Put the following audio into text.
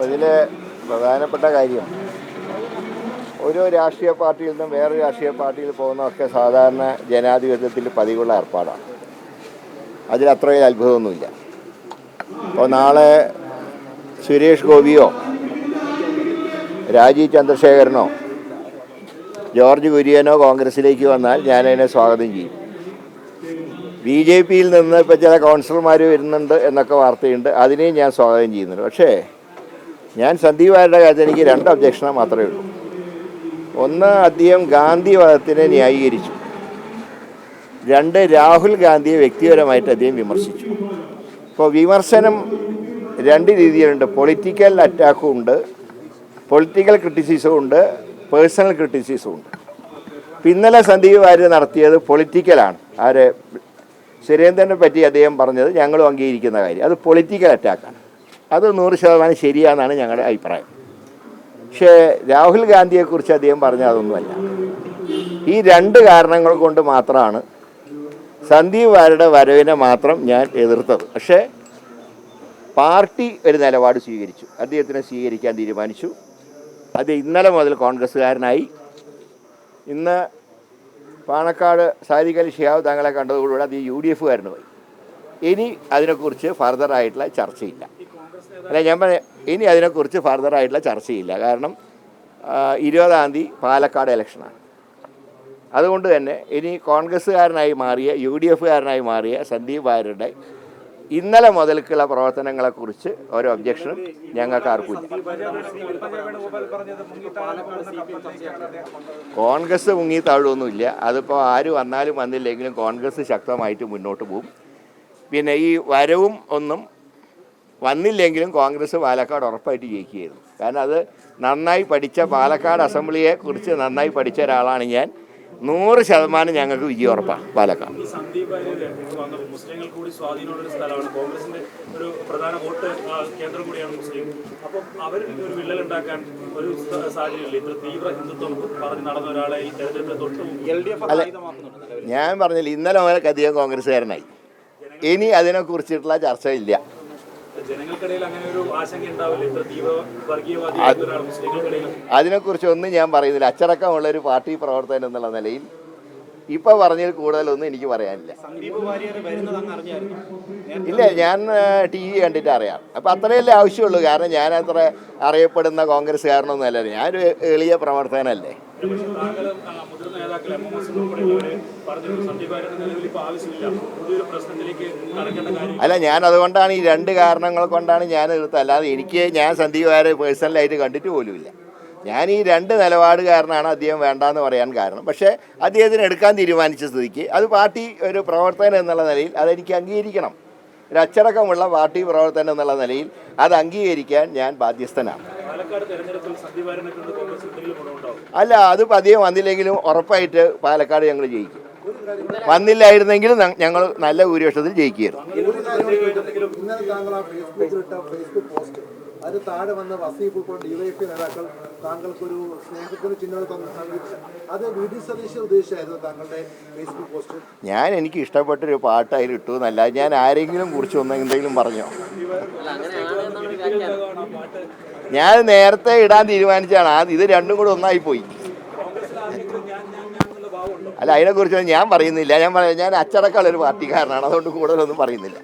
ഇതിൽ പ്രധാനപ്പെട്ട കാര്യം ഓരോ രാഷ്ട്രീയ പാർട്ടിയിൽ നിന്നും വേറെ രാഷ്ട്രീയ പാർട്ടിയിൽ പോകുന്നതൊക്കെ സാധാരണ ജനാധിപത്യത്തിൽ പതിവുള്ള ഏർപ്പാടാണ്. അതിലത്രയും അത്ഭുതമൊന്നുമില്ല. അപ്പോൾ നാളെ സുരേഷ് ഗോപിയോ രാജീവ് ചന്ദ്രശേഖരനോ ജോർജ് കുര്യനോ കോൺഗ്രസ്സിലേക്ക് വന്നാൽ ഞാനതിനെ സ്വാഗതം ചെയ്യും. ബി ജെ പിയിൽ നിന്ന് ഇപ്പോൾ ചില കൗൺസിലർമാർ വരുന്നുണ്ട് എന്നൊക്കെ വാർത്തയുണ്ട്, അതിനെയും ഞാൻ സ്വാഗതം ചെയ്യുന്നുണ്ട്. പക്ഷേ ഞാൻ സന്ദീപ് വാര്യരുടെ കാര്യത്തിൽ എനിക്ക് 2 ഒബ്ജക്ഷന് മാത്രമേ ഉള്ളൂ. ഒന്ന്, അദ്ദേഹം ഗാന്ധിവാദത്തിനെ ന്യായീകരിച്ചു. 2, രാഹുൽ ഗാന്ധിയെ വ്യക്തിപരമായിട്ട് അദ്ദേഹം വിമർശിച്ചു. ഇപ്പോൾ വിമർശനം 2 രീതിയിലുണ്ട്. പൊളിറ്റിക്കൽ അറ്റാക്കും ഉണ്ട്, പൊളിറ്റിക്കൽ ക്രിറ്റിസിസവും ഉണ്ട്, പേഴ്സണൽ ക്രിറ്റിസിസവും ഉണ്ട്. ഇന്നലെ സന്ദീപ് വാര്യർ നടത്തിയത് പൊളിറ്റിക്കലാണ്. ആരെ സുരേന്ദ്രനെ പറ്റി അദ്ദേഹം പറഞ്ഞത് ഞങ്ങളും അംഗീകരിക്കുന്ന കാര്യം, അത് പൊളിറ്റിക്കൽ അറ്റാക്കാണ്. അത് 100% ശരിയാണെന്നാണ് ഞങ്ങളുടെ അഭിപ്രായം. പക്ഷേ രാഹുൽ ഗാന്ധിയെക്കുറിച്ച് അദ്ദേഹം പറഞ്ഞ അതൊന്നുമല്ല. ഈ 2 കാരണങ്ങൾ കൊണ്ട് മാത്രമാണ് സന്ദീപ് വാര്യരുടെ വരവിനെ മാത്രം ഞാൻ എതിർത്തത്. പക്ഷേ പാർട്ടി ഒരു നിലപാട് സ്വീകരിച്ചു, അദ്ദേഹത്തിനെ സ്വീകരിക്കാൻ തീരുമാനിച്ചു. അത് ഇന്നലെ മുതൽ കോൺഗ്രസ്സുകാരനായി. ഇന്ന് പാണക്കാട് സാദിഖ് അലി ശിഹാബ് തങ്ങളെ കണ്ടതോടുകൂടി അത് UDF-കാരന് പോയി. ഇനി അതിനെക്കുറിച്ച് ഫർദറായിട്ടുള്ള ചർച്ചയില്ല. അല്ല, ഞാൻ പറയാം, ഇനി അതിനെക്കുറിച്ച് ഫർദറായിട്ടുള്ള ചർച്ചയില്ല. കാരണം 20-ാം തീയതി പാലക്കാട് ഇലക്ഷനാണ്. അതുകൊണ്ട് തന്നെ ഇനി കോൺഗ്രസ്സുകാരനായി മാറിയ UDF-കാരനായി മാറിയ സന്ദീപ് വാര്യരുടെ ഇന്നലെ മുതൽക്കുള്ള പ്രവർത്തനങ്ങളെക്കുറിച്ച് ഓരോ ഒബ്ജക്ഷനും ഞങ്ങൾക്ക് ആർക്കില്ല. കോൺഗ്രസ് മുങ്ങി താഴുമൊന്നുമില്ല. അതിപ്പോൾ ആര് വന്നാലും വന്നില്ലെങ്കിലും കോൺഗ്രസ് ശക്തമായിട്ട് മുന്നോട്ട് പോകും. പിന്നെ ഈ വരവും ഒന്നും വന്നില്ലെങ്കിലും കോൺഗ്രസ് പാലക്കാട് ഉറപ്പായിട്ട് ജയിക്കുകയായിരുന്നു. കാരണം അത് നന്നായി പഠിച്ച, പാലക്കാട് അസംബ്ലിയെക്കുറിച്ച് നന്നായി പഠിച്ച ഒരാളാണ് ഞാൻ. 100% ഞങ്ങൾക്ക് വിജയം ഉറപ്പാണ് പാലക്കാട്. മുസ്ലിങ്ങൾ കൂടി സ്വാധീനമുള്ള സ്ഥലമാണ്, കോൺഗ്രസിന്റെ ഒരു പ്രധാന വോട്ട് കേന്ദ്രം കൂടിയാണ് മുസ്ലിം. അപ്പം അവർ ഒരു വിള്ളൽ ഉണ്ടാക്കാൻ ഒരു സാഹചര്യമില്ല. ഇത്ര തീവ്ര ഹിന്ദുത്വം പറഞ്ഞ് നടന്ന ഒരാളെ ഈ തെരഞ്ഞെടുപ്പിൽ തൊട്ട് ഞാൻ പറഞ്ഞില്ല, ഇന്നലെ മുതൽ അധികം കോൺഗ്രസ്സുകാരനായി. ഇനി അതിനെക്കുറിച്ചിട്ടുള്ള ചർച്ചയില്ല. ജനങ്ങൾക്കിടയിൽ അങ്ങനെ ഒരു ആശങ്ക ഉണ്ടാവില്ല, ഇത്ര തീവ്ര വർഗീയവാദിയായ മുസ്ലിങ്ങൾക്കിടയിൽ? അതിനെക്കുറിച്ചൊന്നും ഞാൻ പറയുന്നില്ല. അച്ചടക്കമുള്ളൊരു പാർട്ടി പ്രവർത്തകൻ എന്നുള്ള നിലയിൽ ഇപ്പോൾ പറഞ്ഞതിൽ കൂടുതലൊന്നും എനിക്ക് പറയാനില്ല. ഇല്ല, ഞാൻ TV കണ്ടിട്ട് അറിയാം. അപ്പോൾ അത്രയല്ലേ ആവശ്യമുള്ളൂ. കാരണം ഞാൻ അത്ര അറിയപ്പെടുന്ന കോൺഗ്രസ്സുകാരനൊന്നും അല്ല, ഞാനൊരു എളിയ പ്രവർത്തകനല്ലേ. അല്ല, ഞാൻ അതുകൊണ്ടാണ് ഈ 2 കാരണങ്ങൾ കൊണ്ടാണ് ഞാൻ എതിർത്തത്. അല്ലാതെ ഞാൻ സന്ദീപ് വാര്യരെ പേഴ്സണലായിട്ട് കണ്ടിട്ട് പോലുമില്ല. ഞാൻ ഈ 2 നിലപാടുകാരനാണ് അദ്ദേഹം വേണ്ടാന്ന് പറയാൻ കാരണം. പക്ഷേ അദ്ദേഹത്തിന് എടുക്കാൻ തീരുമാനിച്ച സ്ഥിതിക്ക് അത് പാർട്ടി ഒരു പ്രവർത്തകൻ എന്നുള്ള നിലയിൽ അതെനിക്ക് അംഗീകരിക്കണം. ഒരു അച്ചടക്കമുള്ള പാർട്ടി പ്രവർത്തകൻ എന്നുള്ള നിലയിൽ അത് അംഗീകരിക്കാൻ ഞാൻ ബാധ്യസ്ഥനാണ്. അല്ല, അത് പതിയെ വന്നില്ലെങ്കിലും ഉറപ്പായിട്ട് പാലക്കാട് ഞങ്ങൾ ജയിക്കും. വന്നില്ലായിരുന്നെങ്കിലും ഞങ്ങൾ നല്ല ഭൂരിപക്ഷത്തിൽ ജയിക്കുകയായിരുന്നു. അത് താഴെ വന്ന വസീഫ് ഉൾപ്പെടെ DYFI നേതാക്കൾ താങ്കൾക്കൊരു സ്നേഹത്തിന് ചിഹ്നം തന്നു. അത് VD സതീശൻ ഉദ്ദേശിച്ചായിരുന്നു താങ്കളുടെ ഫേസ്ബുക്ക് പോസ്റ്റ്. എനിക്ക് ഇഷ്ടപ്പെട്ടൊരു പാട്ട് അതിൽ ഇട്ടു എന്നല്ല, ഞാൻ ആരെങ്കിലും കുറിച്ച് എന്തെങ്കിലും പറഞ്ഞോ? ഞാൻ നേരത്തെ ഇടാൻ തീരുമാനിച്ചാണ്. ഇത് 2 കൂടെ ഒന്നായിപ്പോയി. അല്ല, അതിനെക്കുറിച്ചൊന്നും ഞാൻ പറയുന്നില്ല. ഞാൻ അച്ചടക്കമുള്ളൊരു പാർട്ടിക്കാരനാണ്, അതുകൊണ്ട് കൂടുതലൊന്നും പറയുന്നില്ല.